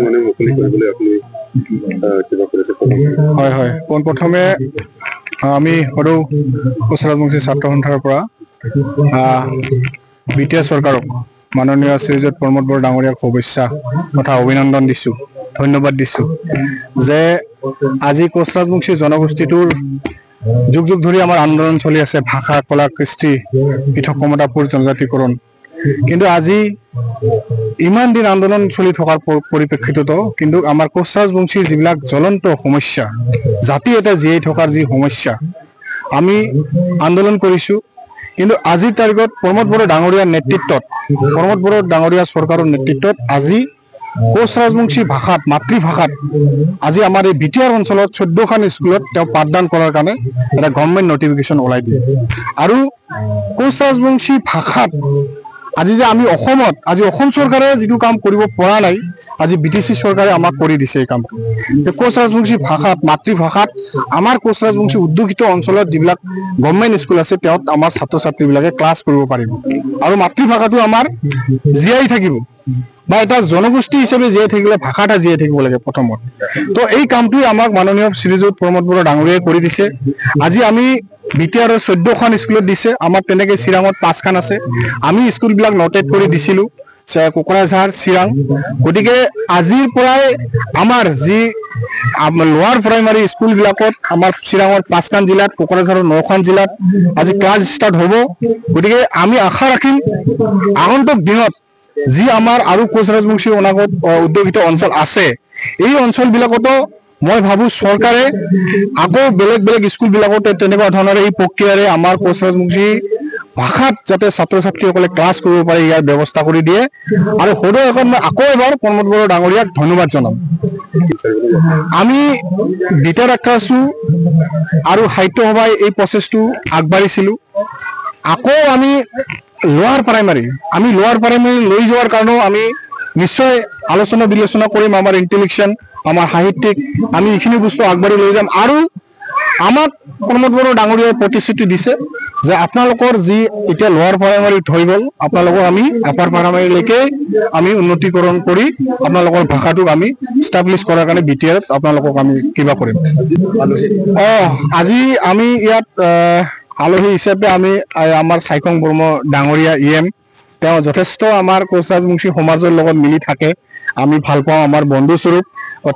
মানে মুকলি কৰিবলৈ আপুনি কিবা কৰিছে? হয় হয়, পোনপ্ৰথমে আমি সদৌ কোচ ৰাজবংশী ছাত্ৰ সন্থাৰ পৰা বিটিআৰ চৰকাৰক মাননীয় শ্ৰীযুত প্ৰমোদ বড়ো ডাঙৰীয়াক শুভেচ্ছা তথা অভিনন্দন দিছোঁ, ধন্যবাদ দিছোঁ যে আজি কোচ ৰাজবংশী জনগোষ্ঠীটোৰ যুগ যুগ ধৰি আমাৰ আন্দোলন চলি আছে, ভাষা কলা কৃষ্টি পৃথক সমতাপুৰ জনজাতিকৰণ। কিন্তু আজি ইমান দিন আন্দোলন চলি থকাৰ পৰিপ্ৰেক্ষিততো কিন্তু আমাৰ কোচ ৰাজবংশীৰ যিবিলাক জ্বলন্ত সমস্যা, জাতি এটা জীয়াই থকাৰ যি সমস্যা, আমি আন্দোলন কৰিছোঁ। কিন্তু আজিৰ তাৰিখত প্ৰমোদ বড়ো ডাঙৰীয়াৰ নেতৃত্বত, প্ৰমোদ বড়ো ডাঙৰীয়া চৰকাৰৰ নেতৃত্বত আজি কোচ ৰাজবংশী ভাষাত, মাতৃভাষাত আজি আমাৰ এই বিটিআৰ অঞ্চলত 14খন স্কুলত তেওঁ পাঠদান কৰাৰ কাৰণে এটা গভৰ্ণমেণ্ট নটিফিকেশ্যন ওলাই দিয়ে। আৰু কোচ ৰাজবংশী ভাষাত আজি যে আমি অসমত, আজি অসম চৰকাৰে যিটো কাম কৰিব পৰা নাই, আজি বিটিচি চৰকাৰে আমাক কৰি দিছে এই কামটো। কোচ ৰাজবংশী ভাষাত, মাতৃভাষাত আমাৰ কোচ ৰাজবংশী উদ্যোগিত অঞ্চলত যিবিলাক গভৰ্ণমেণ্ট স্কুল আছে তেওঁত আমাৰ ছাত্ৰ ছাত্ৰীবিলাকে ক্লাছ কৰিব পাৰিব আৰু মাতৃভাষাটো আমাৰ জীয়াই থাকিব, বা এটা জনগোষ্ঠী হিচাপে জীয়াই থাকিলে ভাষা এটা জীয়াই থাকিব লাগে প্ৰথমত। তো এই কামটোৱে আমাক মাননীয় শ্ৰীযুত প্ৰমোদ বড়ো ডাঙৰীয়াই কৰি দিছে। আজি আমি বিটিআৰৰ 14খন স্কুলত দিছে, আমাৰ তেনেকৈ চিৰাঙত 5খন আছে। আমি স্কুলবিলাক নটেট কৰি দিছিলোঁ, কোকৰাঝাৰ, চিৰাং। গতিকে আজিৰ পৰাই আমাৰ যি লোৱাৰ প্ৰাইমাৰী স্কুলবিলাকত আমাৰ চিৰাঙৰ 5খন জিলাত, কোকৰাঝাৰৰ 9খন জিলাত আজি ক্লাছ ষ্টাৰ্ট হ'ব। গতিকে আমি আশা ৰাখিম আগন্তুক দিনত যি আমাৰ আৰু কোচ ৰাজবংশী অনাগত উদ্যোগিত অঞ্চল আছে, এই অঞ্চলবিলাকতো মই ভাবোঁ চৰকাৰে আকৌ বেলেগ বেলেগ স্কুলবিলাকতে তেনেকুৱা ধৰণৰ এই প্ৰক্ৰিয়াৰে আমাৰ কোচ ৰাজবংশী ভাষাত যাতে ছাত্ৰ ছাত্ৰীসকলে ক্লাছ কৰিব পাৰে ইয়াৰ ব্যৱস্থা কৰি দিয়ে। আৰু সদৌ এখন মই আকৌ এবাৰ প্ৰমোদ বড়ো ডাঙৰীয়াক ধন্যবাদ জনাম। আমি বিটিআৰ আছোঁ আৰু সাহিত্য সভাই এই প্ৰচেছটো আগবাঢ়িছিলোঁ। আকৌ আমি লোৱাৰ প্ৰাইমাৰী লৈ যোৱাৰ কাৰণেও আমি নিশ্চয় আলোচনা বিলোচনা কৰিম। আমাৰ ইণ্টেলেকচুৱেল, আমাৰ সাহিত্যিক, আমি এইখিনি বস্তু আগবাঢ়ি লৈ যাম। আৰু আমাক প্ৰমোদ বড়ো ডাঙৰীয়াই প্ৰতিশ্ৰুতি দিছে যে আপোনালোকৰ যি এতিয়া লোৱাৰ প্ৰাইমাৰীত হৈ গ'ল, আপোনালোকক আমি আপাৰ প্ৰাইমাৰীলৈকে আমি উন্নতিকৰণ কৰি আপোনালোকৰ ভাষাটোক আমি ষ্টাব্লিছ কৰাৰ কাৰণে বিটিআৰত আপোনালোকক আমি কিবা কৰিম। আজি আমি ইয়াত আলহী হিচাপে আমি আমাৰ চাইখং বৰ্মা ডাঙৰীয়া EM, তেওঁ যথেষ্ট আমাৰ কোচ ৰাজবংশী সমাজৰ লগত মিলি থাকে, আমি ভাল পাওঁ, আমাৰ বন্ধুস্বৰূপ।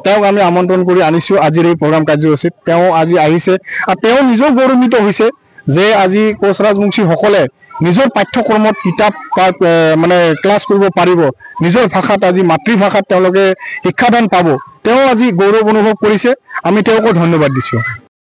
তেওঁক আমি আমন্ত্ৰণ কৰি আনিছোঁ আজিৰ এই প্ৰগ্ৰাম কাৰ্যসূচীত। তেওঁ আজি আহিছে আৰু তেওঁ নিজেও গৌৰৱান্বিত হৈছে যে আজি কোচ ৰাজবংশীসকলে নিজৰ পাঠ্যক্ৰমত কিতাপ মানে ক্লাছ কৰিব পাৰিব, নিজৰ ভাষাত, আজি মাতৃভাষাত তেওঁলোকে শিক্ষাদান পাব। তেওঁ আজি গৌৰৱ অনুভৱ কৰিছে, আমি তেওঁকো ধন্যবাদ দিছোঁ।